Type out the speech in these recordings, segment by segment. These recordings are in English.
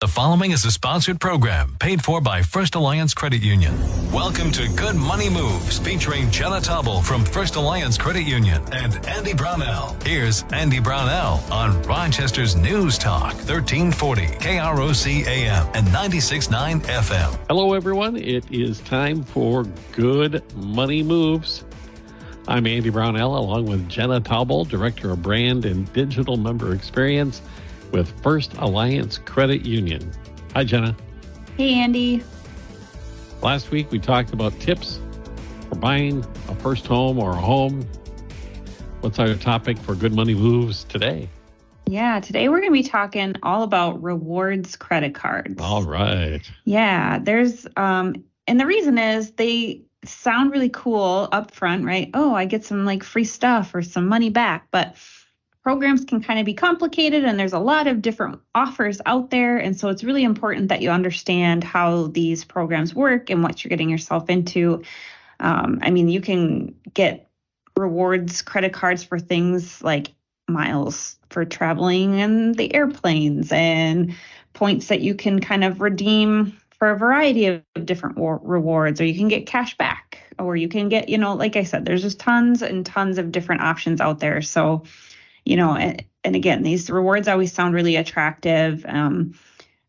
The following is a sponsored program paid for by First Alliance Credit Union. Welcome to Good Money Moves, featuring Jenna Taubel from First Alliance Credit Union and Andy Brownell. Here's Andy Brownell on Rochester's News Talk, 1340 KROC AM and 96.9 FM. Hello, everyone. It is time for Good Money Moves. I'm Andy Brownell, along with Jenna Taubel, Director of Brand and Digital Member Experience with First Alliance Credit Union. Hi, Jenna. Hey, Andy. Last week, we talked about tips for buying a first home or a home. What's our topic for Good Money Moves today? Yeah, today we're going to be talking all about rewards credit cards. All right. Yeah, there's, and the reason is they sound really cool up front, right? Oh, I get some like free stuff or some money back, but programs can kind of be complicated and there's a lot of different offers out there. And so it's really important that you understand how these programs work and what you're getting yourself into. You can get rewards credit cards for things like miles for traveling in the airplanes and points that you can kind of redeem for a variety of different rewards, or you can get cash back, or you can get, like I said, there's just tons and tons of different options out there. So and again, these rewards always sound really attractive. And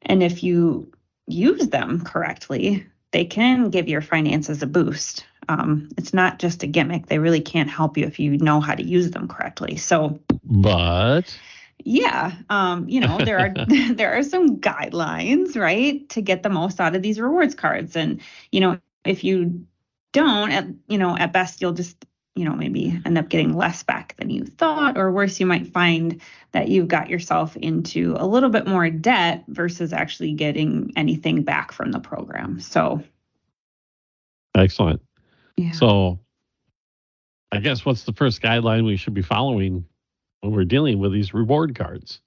if you use them correctly, they can give your finances a boost. It's not just a gimmick. They really can't help you if you know how to use them correctly. So, but yeah, there are some guidelines, right, to get the most out of these rewards cards. And, if you don't, at best, you'll just maybe end up getting less back than you thought, or worse, you might find that you've got yourself into a little bit more debt versus actually getting anything back from the program. So. Excellent. Yeah. So I guess what's the first guideline we should be following when we're dealing with these reward cards?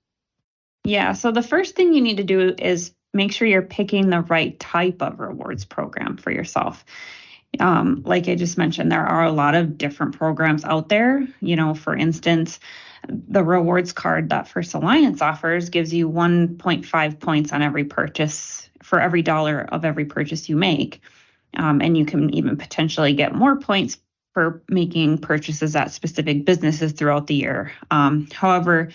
Yeah. So the first thing you need to do is make sure you're picking the right type of rewards program for yourself. Like I just mentioned, there are a lot of different programs out there. For instance, the rewards card that First Alliance offers gives you 1.5 points on every purchase for every dollar of every purchase you make. And you can even potentially get more points for making purchases at specific businesses throughout the year. However,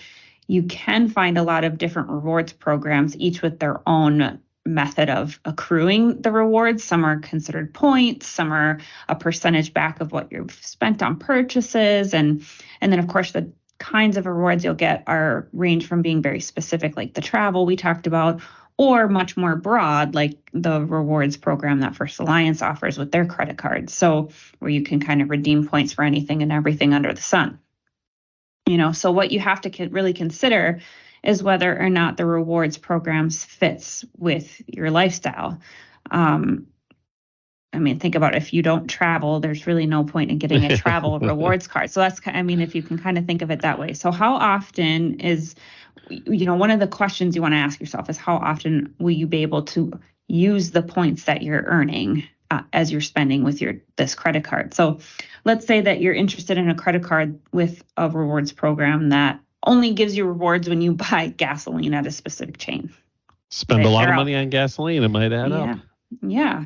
you can find a lot of different rewards programs, each with their own method of accruing the rewards. Some are considered points, some are a percentage back of what you've spent on purchases. And then, of course, the kinds of rewards you'll get are range from being very specific, like the travel we talked about, or much more broad, like the rewards program that First Alliance offers with their credit cards. So where you can kind of redeem points for anything and everything under the sun. So what you have to really consider is whether or not the rewards programs fits with your lifestyle. Think about if you don't travel, there's really no point in getting a travel rewards card. So that's, if you can kind of think of it that way. So how often is, one of the questions you want to ask yourself is how often will you be able to use the points that you're earning as you're spending with this credit card? So let's say that you're interested in a credit card with a rewards program that only gives you rewards when you buy gasoline at a specific chain. Spend a lot of money on gasoline, it might add up. Yeah.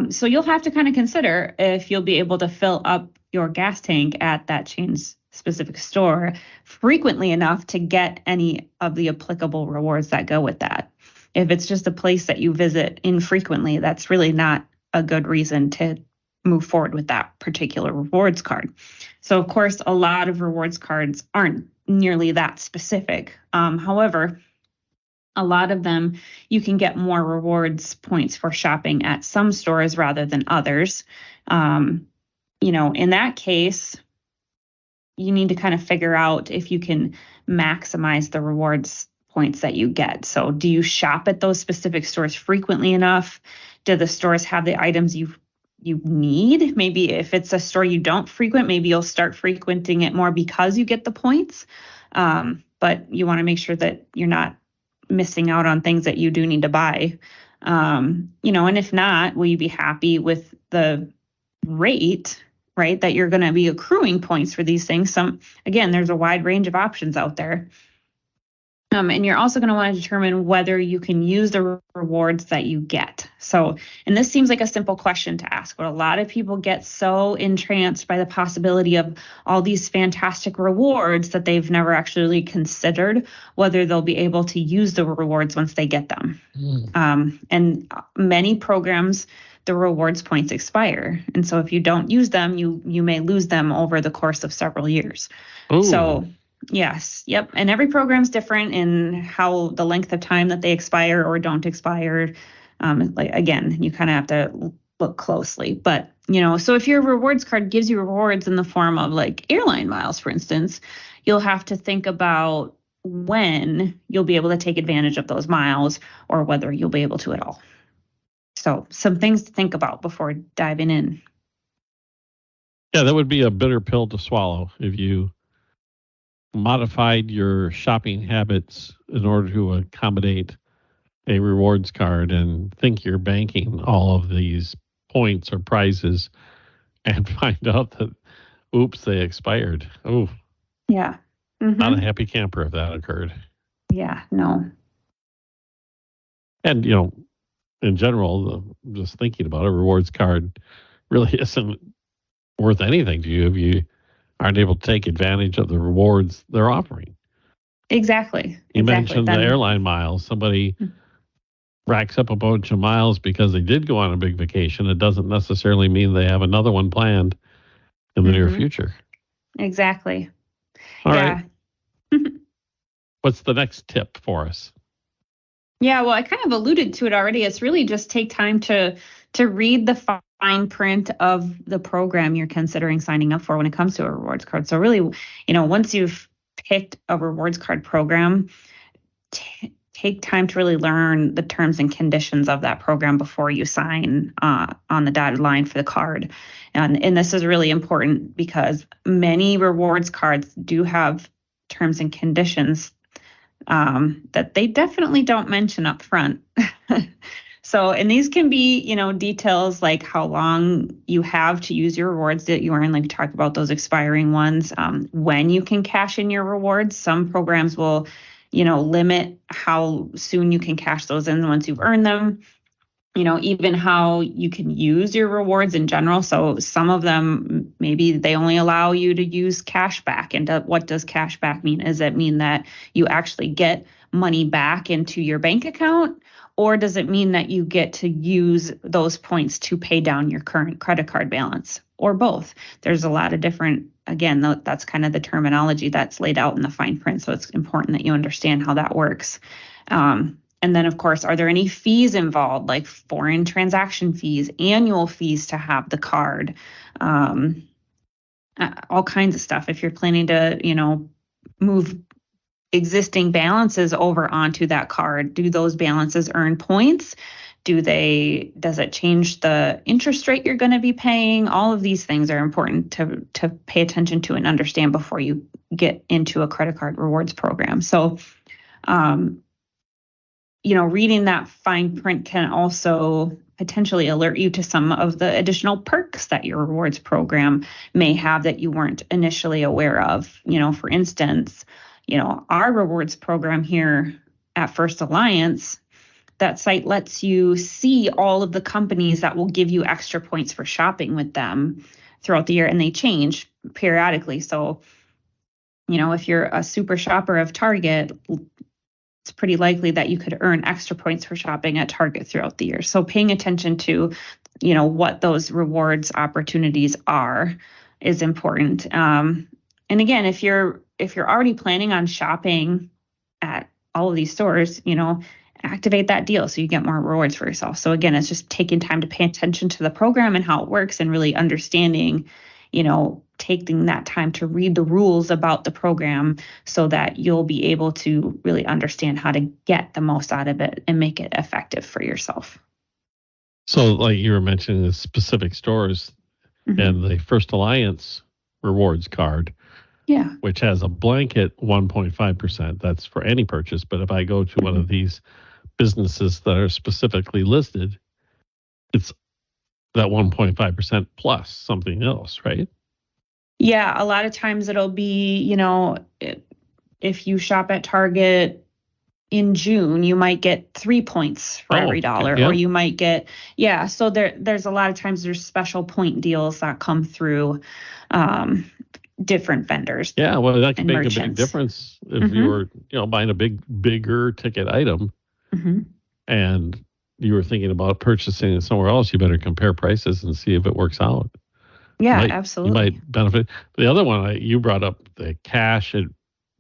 So you'll have to kind of consider if you'll be able to fill up your gas tank at that chain's specific store frequently enough to get any of the applicable rewards that go with that. If it's just a place that you visit infrequently, that's really not a good reason to move forward with that particular rewards card. So, of course, a lot of rewards cards aren't nearly that specific. However, a lot of them, you can get more rewards points for shopping at some stores rather than others. In that case, you need to kind of figure out if you can maximize the rewards points that you get. So do you shop at those specific stores frequently enough? Do the stores have the items you need? Maybe if it's a store you don't frequent, maybe you'll start frequenting it more because you get the points. But you want to make sure that you're not missing out on things that you do need to buy. And if not, will you be happy with the rate, right, that you're going to be accruing points for these things? Again, there's a wide range of options out there. And you're also going to want to determine whether you can use the rewards that you get. So, and this seems like a simple question to ask, but a lot of people get so entranced by the possibility of all these fantastic rewards that they've never actually considered whether they'll be able to use the rewards once they get them. And many programs, the rewards points expire. And so if you don't use them, you may lose them over the course of several years. Ooh. So yes, yep. And every program's different in how the length of time that they expire or don't expire. Like again, you kind of have to look closely. But so if your rewards card gives you rewards in the form of like airline miles, for instance, you'll have to think about when you'll be able to take advantage of those miles or whether you'll be able to at all. So some things to think about before diving in. Yeah, that would be a bitter pill to swallow if you modified your shopping habits in order to accommodate a rewards card and think you're banking all of these points or prizes and find out that, oops, they expired. Oh, yeah. Not a happy camper if that occurred. Yeah, no. And, in general, just thinking about a rewards card really isn't worth anything to you if you aren't able to take advantage of the rewards they're offering. Exactly. You mentioned the airline miles. Somebody racks up a bunch of miles because they did go on a big vacation. It doesn't necessarily mean they have another one planned in the near future. Exactly. All right. What's the next tip for us? Yeah, well, I kind of alluded to it already. It's really just take time to read the fine print of the program you're considering signing up for when it comes to a rewards card. So really, once you've picked a rewards card program, take time to really learn the terms and conditions of that program before you sign on the dotted line for the card. And this is really important because many rewards cards do have terms and conditions that they definitely don't mention up front. So, and these can be, details like how long you have to use your rewards that you earn, like we talked about those expiring ones, when you can cash in your rewards. Some programs will, limit how soon you can cash those in once you've earned them. Even how you can use your rewards in general. So some of them, maybe they only allow you to use cash back. And what does cash back mean? Does it mean that you actually get money back into your bank account? Or does it mean that you get to use those points to pay down your current credit card balance? Or both? There's a lot of different, again, that's kind of the terminology that's laid out in the fine print. So it's important that you understand how that works. And then, of course, are there any fees involved, like foreign transaction fees, annual fees to have the card, all kinds of stuff. If you're planning to, move existing balances over onto that card, do those balances earn points? Does it change the interest rate you're going to be paying? All of these things are important to pay attention to and understand before you get into a credit card rewards program. So, reading that fine print can also potentially alert you to some of the additional perks that your rewards program may have that you weren't initially aware of. For instance, our rewards program here at First Alliance, that site lets you see all of the companies that will give you extra points for shopping with them throughout the year, and they change periodically. So, if you're a super shopper of Target, it's pretty likely that you could earn extra points for shopping at Target throughout the year. So paying attention to, what those rewards opportunities are is important. And again, if you're already planning on shopping at all of these stores, activate that deal so you get more rewards for yourself. So again, it's just taking time to pay attention to the program and how it works and really understanding, taking that time to read the rules about the program so that you'll be able to really understand how to get the most out of it and make it effective for yourself. So like you were mentioning the specific stores and the First Alliance rewards card, which has a blanket 1.5%. That's for any purchase. But if I go to one of these businesses that are specifically listed, it's that 1.5% plus something else, right? Yeah, a lot of times it'll be, if you shop at Target, in June, you might get 3 points for every dollar, okay, yeah. or you might get, so there's a lot of times there's special point deals that come through different vendors. Yeah, well, that can make merchants. a big difference if you were, buying a bigger ticket item and you were thinking about purchasing it somewhere else. You better compare prices and see if it works out. Yeah, absolutely. You might benefit. The other one, you brought up the cash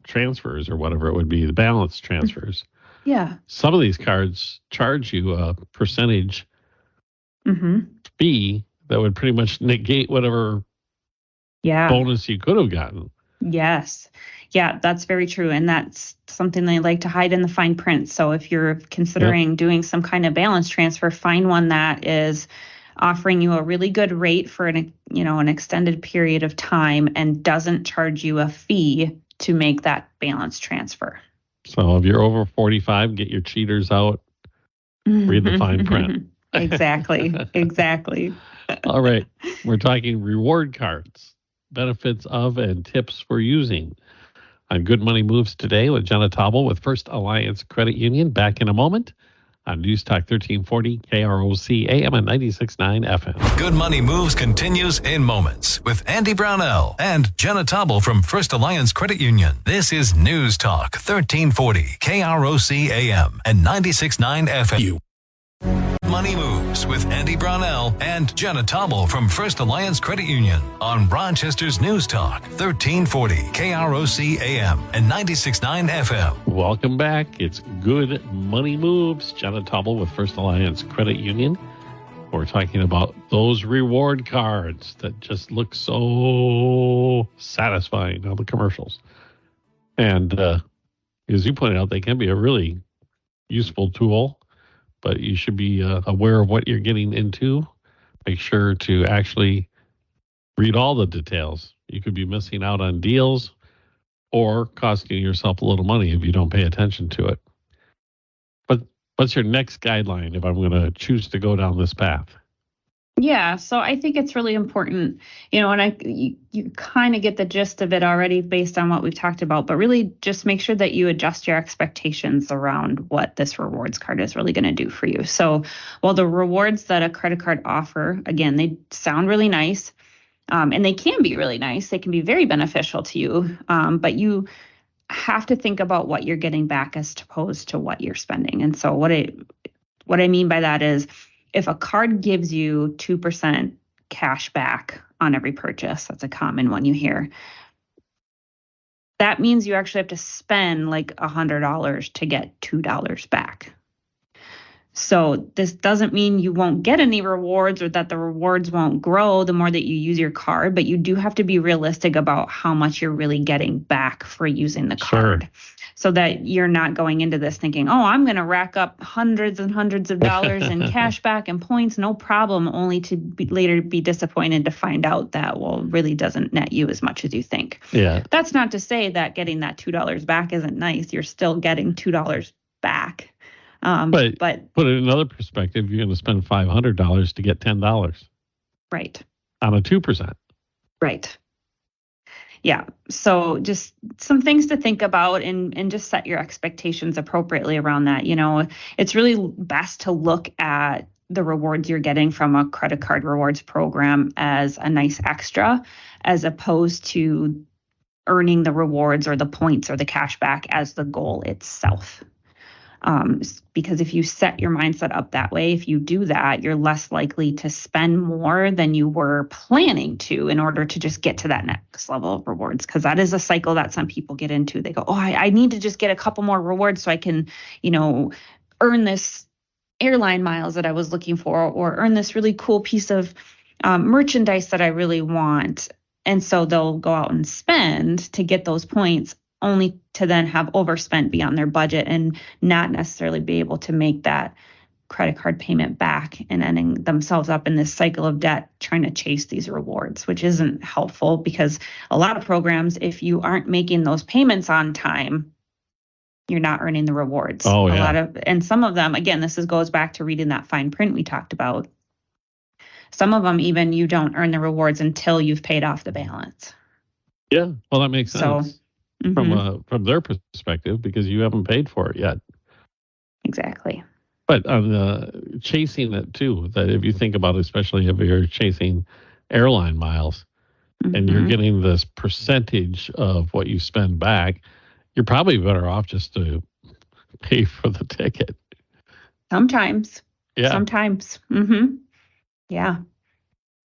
transfers or whatever it would be, the balance transfers. Yeah. Some of these cards charge you a percentage fee that would pretty much negate whatever bonus you could have gotten. Yes. Yeah, that's very true. And that's something they like to hide in the fine print. So if you're considering doing some kind of balance transfer, find one that is offering you a really good rate for an extended period of time and doesn't charge you a fee to make that balance transfer. So if you're over 45, get your cheaters out, read the fine print. Exactly. All right. We're talking reward cards, benefits of and tips for using. On Good Money Moves today with Jenna Taubel with First Alliance Credit Union. Back in a moment on News Talk 1340 KROC AM and 96.9 FM. Good Money Moves continues in moments with Andy Brownell and Jenna Taubel from First Alliance Credit Union. This is News Talk 1340 KROC AM and 96.9 FM. Money Moves with Andy Brownell and Jenna Taubel from First Alliance Credit Union on Rochester's News Talk 1340 KROC AM and 96.9 FM. Welcome back. It's Good Money Moves. Jenna Taubel with First Alliance Credit Union. We're talking about those reward cards that just look so satisfying on the commercials. And as you pointed out, they can be a really useful tool. But you should be aware of what you're getting into. Make sure to actually read all the details. You could be missing out on deals or costing yourself a little money if you don't pay attention to it. But what's your next guideline if I'm going to choose to go down this path? Yeah, so I think it's really important, and you kind of get the gist of it already based on what we've talked about, but really just make sure that you adjust your expectations around what this rewards card is really going to do for you. So while the rewards that a credit card offer, again, they sound really nice, and they can be really nice. They can be very beneficial to you, but you have to think about what you're getting back as opposed to what you're spending. And so what I mean by that is, if a card gives you 2% cash back on every purchase, that's a common one you hear, that means you actually have to spend like $100 to get $2 back. So this doesn't mean you won't get any rewards or that the rewards won't grow the more that you use your card, but you do have to be realistic about how much you're really getting back for using the card. Sure. So that you're not going into this thinking, I'm going to rack up hundreds and hundreds of dollars in cash back and points, no problem, only to later be disappointed to find out that, really doesn't net you as much as you think. Yeah. That's not to say that getting that $2 back isn't nice. You're still getting $2 back. But put it in another perspective, you're going to spend $500 to get $10. Right. On a 2%. Right. Yeah. So just some things to think about and just set your expectations appropriately around that. It's really best to look at the rewards you're getting from a credit card rewards program as a nice extra, as opposed to earning the rewards or the points or the cash back as the goal itself. Because if you set your mindset up that way, if you do that, you're less likely to spend more than you were planning to in order to just get to that next level of rewards. Because that is a cycle that some people get into. They go, I need to just get a couple more rewards so I can, earn this airline miles that I was looking for, or earn this really cool piece of merchandise that I really want. And so they'll go out and spend to get those points, only to then have overspent beyond their budget and not necessarily be able to make that credit card payment back and ending themselves up in this cycle of debt trying to chase these rewards, which isn't helpful because a lot of programs, if you aren't making those payments on time, you're not earning the rewards. And some of them, again, goes back to reading that fine print we talked about. Some of them, even you don't earn the rewards until you've paid off the balance. Yeah, well, that makes sense. From their perspective, because you haven't paid for it yet. Exactly. But on the chasing it too, that if you think about it, especially if you're chasing airline miles and you're getting this percentage of what you spend back, you're probably better off just to pay for the ticket. Sometimes. Yeah. Sometimes. Yeah.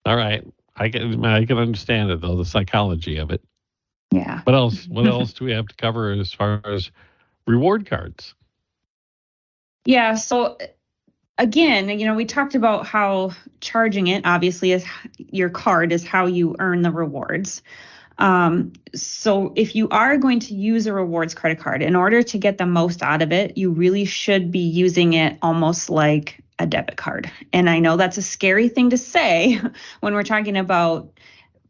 All right. I can understand it though, the psychology of it. Yeah. What else? What else do we have to cover as far as reward cards? Yeah. So again, we talked about how charging it obviously is your card is how you earn the rewards. So if you are going to use a rewards credit card, in order to get the most out of it, you really should be using it almost like a debit card. And I know that's a scary thing to say when we're talking about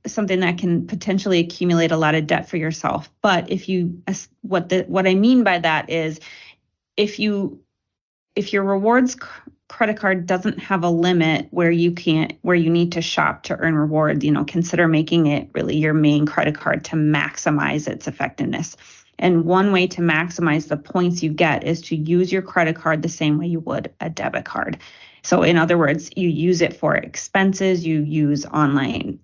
something that can potentially accumulate a lot of debt for yourself. But what I mean by that is if your rewards credit card doesn't have a limit where you need to shop to earn rewards, consider making it really your main credit card to maximize its effectiveness. And one way to maximize the points you get is to use your credit card the same way you would a debit card. So in other words, you use it for expenses, you use online,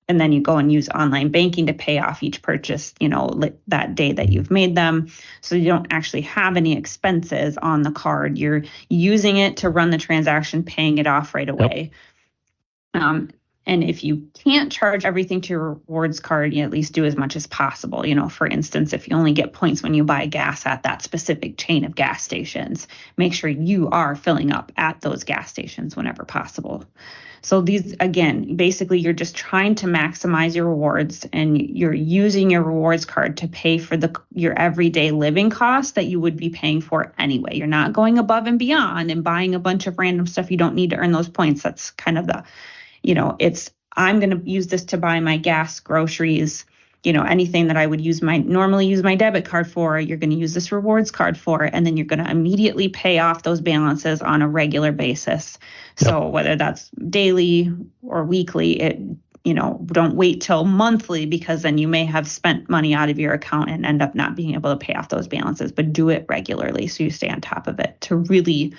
and then you go and use online banking to pay off each purchase, that day that you've made them. So you don't actually have any expenses on the card. You're using it to run the transaction, paying it off right away. Yep. And if you can't charge everything to your rewards card, you at least do as much as possible. For instance, if you only get points when you buy gas at that specific chain of gas stations, make sure you are filling up at those gas stations whenever possible. So these, again, basically you're just trying to maximize your rewards, and you're using your rewards card to pay for your everyday living costs that you would be paying for anyway. You're not going above and beyond and buying a bunch of random stuff you don't need to earn those points. That's kind of I'm going to use this to buy my gas, groceries, anything that I would normally use my debit card for, you're going to use this rewards card for, and then you're going to immediately pay off those balances on a regular basis. Yep. So whether that's daily or weekly, don't wait till monthly, because then you may have spent money out of your account and end up not being able to pay off those balances, but do it regularly so you stay on top of it to really,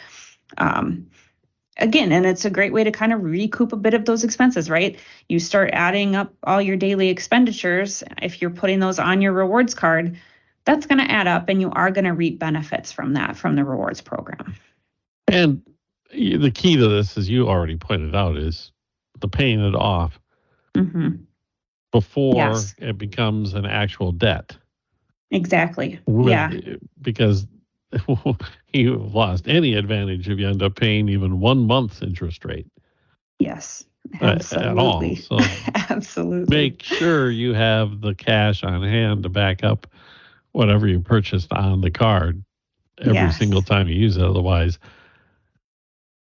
again, and it's a great way to kind of recoup a bit of those expenses, right? You start adding up all your daily expenditures. If you're putting those on your rewards card, that's going to add up, and you are going to reap benefits from the rewards program. And the key to this, as you already pointed out, is the paying it off before it becomes an actual debt. Exactly. Because you've lost any advantage if you end up paying even 1 month's interest rate. Yes, absolutely. At all. So absolutely. Make sure you have the cash on hand to back up whatever you purchased on the card every single time you use it. Otherwise,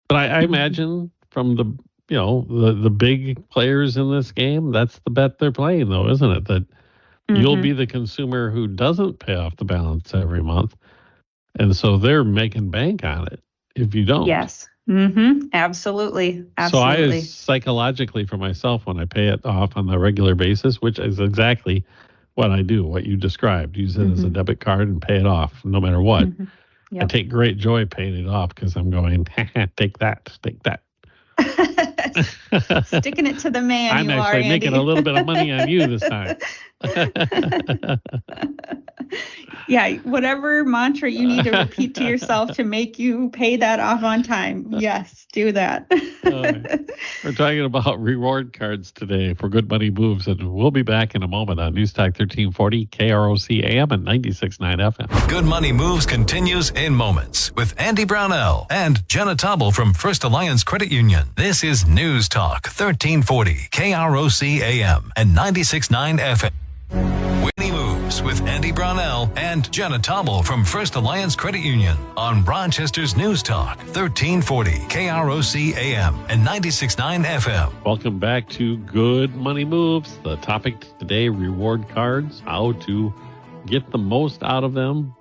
but I imagine from the big players in this game, that's the bet they're playing, though, isn't it? That you'll be the consumer who doesn't pay off the balance every month. And so they're making bank on it if you don't. Yes. Absolutely. So I psychologically for myself, when I pay it off on a regular basis, which is exactly what I do, what you described, use it as a debit card and pay it off no matter what. Yep. I take great joy paying it off because I'm going, take that. Sticking it to the man. I'm actually making a little bit of money on you this time. Yeah, whatever mantra you need to repeat to yourself to make you pay that off on time. Yes, do that. We're talking about reward cards today for Good Money Moves, and we'll be back in a moment on News Talk 1340, KROC AM and 96.9 FM. Good Money Moves continues in moments with Andy Brownell and Jenna Taubel from First Alliance Credit Union. This is News Talk 1340, KROC AM and 96.9 FM. Winnie Moves with Andy Brownell and Jenna Taubel from First Alliance Credit Union on Rochester's News Talk 1340 KROC AM and 96.9 FM. Welcome back to Good Money Moves. The topic today, reward cards, how to get the most out of them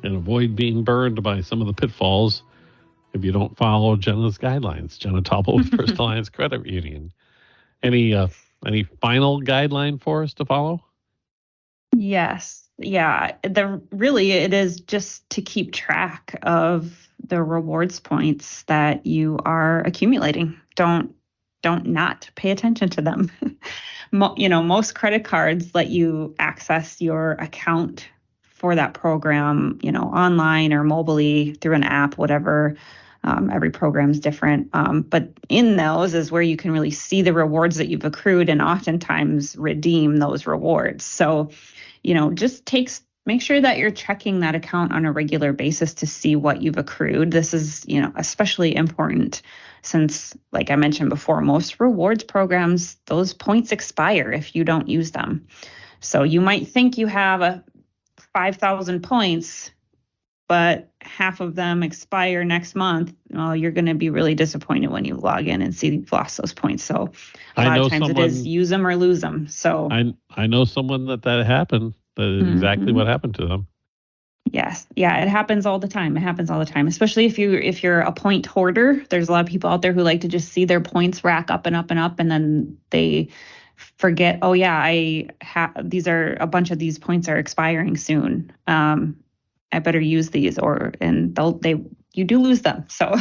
and avoid being burned by some of the pitfalls if you don't follow Jenna's guidelines. Jenna Taubel with First Alliance Credit Union. Any final guideline for us to follow? Yes. Yeah, it is just to keep track of the rewards points that you are accumulating. Don't not pay attention to them. Most credit cards let you access your account for that program, online or mobilely through an app, whatever. Every program is different. But in those is where you can really see the rewards that you've accrued and oftentimes redeem those rewards. So, make sure that you're checking that account on a regular basis to see what you've accrued. This is, especially important since, like I mentioned before, most rewards programs, those points expire if you don't use them. So you might think you have 5,000 points, but half of them expire next month. Well, you're going to be really disappointed when you log in and see you've lost those points. So a lot of times it is use them or lose them. So I know someone that happened. That is exactly what happened to them. Yes. Yeah, it happens all the time. Especially if you're a point hoarder. There's a lot of people out there who like to just see their points rack up and up and up, and then they forget, oh yeah, a bunch of these points are expiring soon. I better use these, you do lose them. So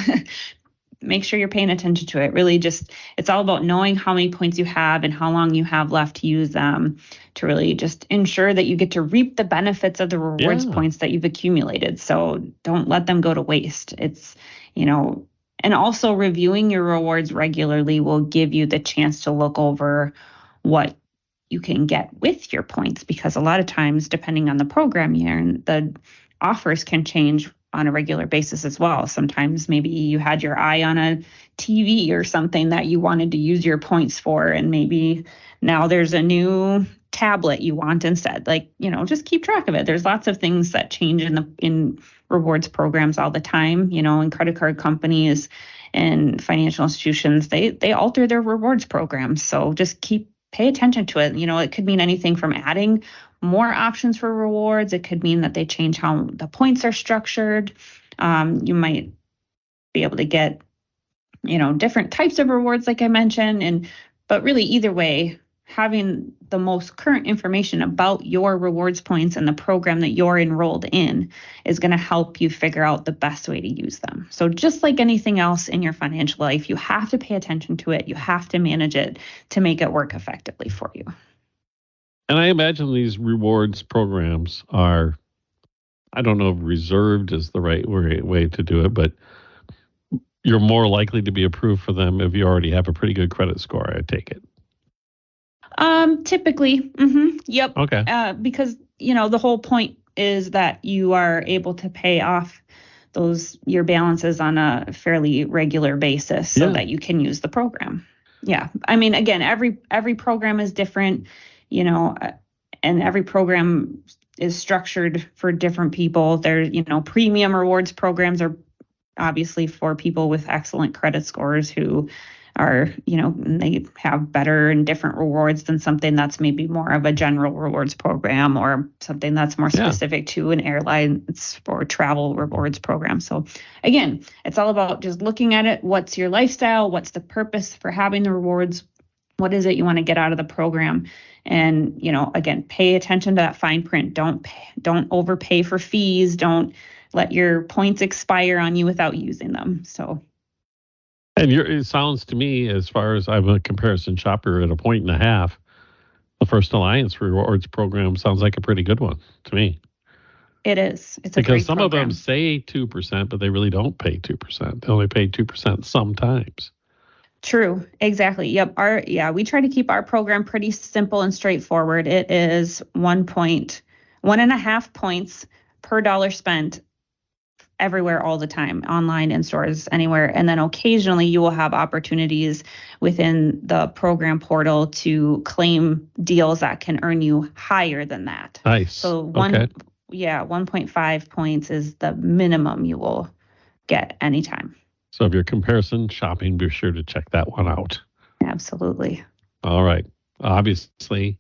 make sure you're paying attention to it. Really it's all about knowing how many points you have and how long you have left to use them to really just ensure that you get to reap the benefits of the rewards points that you've accumulated. So don't let them go to waste. It's, and also reviewing your rewards regularly will give you the chance to look over what you can get with your points, because a lot of times, depending on the program you're in, the offers can change on a regular basis as well. Sometimes maybe you had your eye on a TV or something that you wanted to use your points for, and maybe now there's a new tablet you want instead. Just keep track of it. There's lots of things that change in rewards programs all the time, and credit card companies and financial institutions, they alter their rewards programs. So just pay attention to it. It could mean anything from adding more options for rewards. It could mean that they change how the points are structured. You might be able to get, different types of rewards, like I mentioned. But really, either way, having the most current information about your rewards points and the program that you're enrolled in is going to help you figure out the best way to use them. So just like anything else in your financial life, you have to pay attention to it. You have to manage it to make it work effectively for you. And I imagine these rewards programs are, I don't know if reserved is the right way to do it, but you're more likely to be approved for them if you already have a pretty good credit score, I take it. Typically. Yep. Okay. Because, the whole point is that you are able to pay off your balances on a fairly regular basis so that you can use the program. Yeah. I mean, again, every program is different, and every program is structured for different people. There's, premium rewards programs are obviously for people with excellent credit scores who are, they have better and different rewards than something that's maybe more of a general rewards program or something that's more specific to an airlines or travel rewards program. So again, it's all about just looking at it. What's your lifestyle? What's the purpose for having the rewards? What is it you want to get out of the program? And, again, pay attention to that fine print. Don't overpay for fees. Don't let your points expire on you without using them. So. And it sounds to me, as far as I'm a comparison shopper at 1.5 points, the First Alliance Rewards program sounds like a pretty good one to me. It is. It's because some program. Of them say 2%, but they really don't pay 2%. They only pay 2% sometimes. True. Exactly. Yep. We try to keep our program pretty simple and straightforward. It is 1.5 points per dollar spent everywhere all the time, online, in stores, anywhere. And then occasionally you will have opportunities within the program portal to claim deals that can earn you higher than that. Nice. So 1.5 points is the minimum you will get anytime. So if you're comparison shopping, be sure to check that one out. Absolutely. All right. Obviously,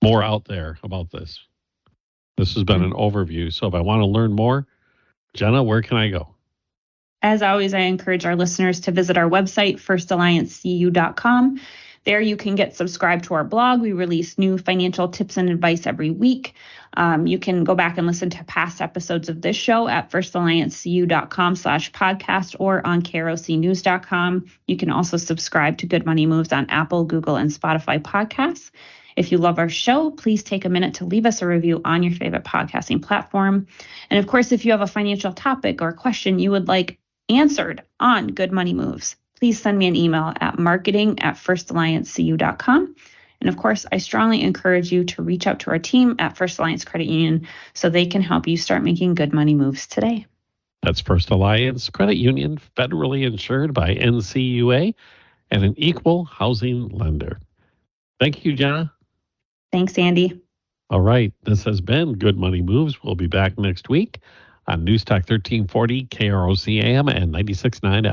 more out there about this. This has been an overview. So if I want to learn more, Jenna, where can I go? As always, I encourage our listeners to visit our website, firstalliancecu.com. There you can get subscribed to our blog. We release new financial tips and advice every week. You can go back and listen to past episodes of this show at firstalliancecu.com/podcast or on krocnews.com. You can also subscribe to Good Money Moves on Apple, Google, and Spotify podcasts. If you love our show, please take a minute to leave us a review on your favorite podcasting platform. And of course, if you have a financial topic or question you would like answered on Good Money Moves, please send me an email at marketing@firstalliancecu.com. And of course, I strongly encourage you to reach out to our team at First Alliance Credit Union so they can help you start making good money moves today. That's First Alliance Credit Union, federally insured by NCUA and an equal housing lender. Thank you, Jenna. Thanks, Andy. All right. This has been Good Money Moves. We'll be back next week on News Talk 1340, KROC AM and 96.9 FM.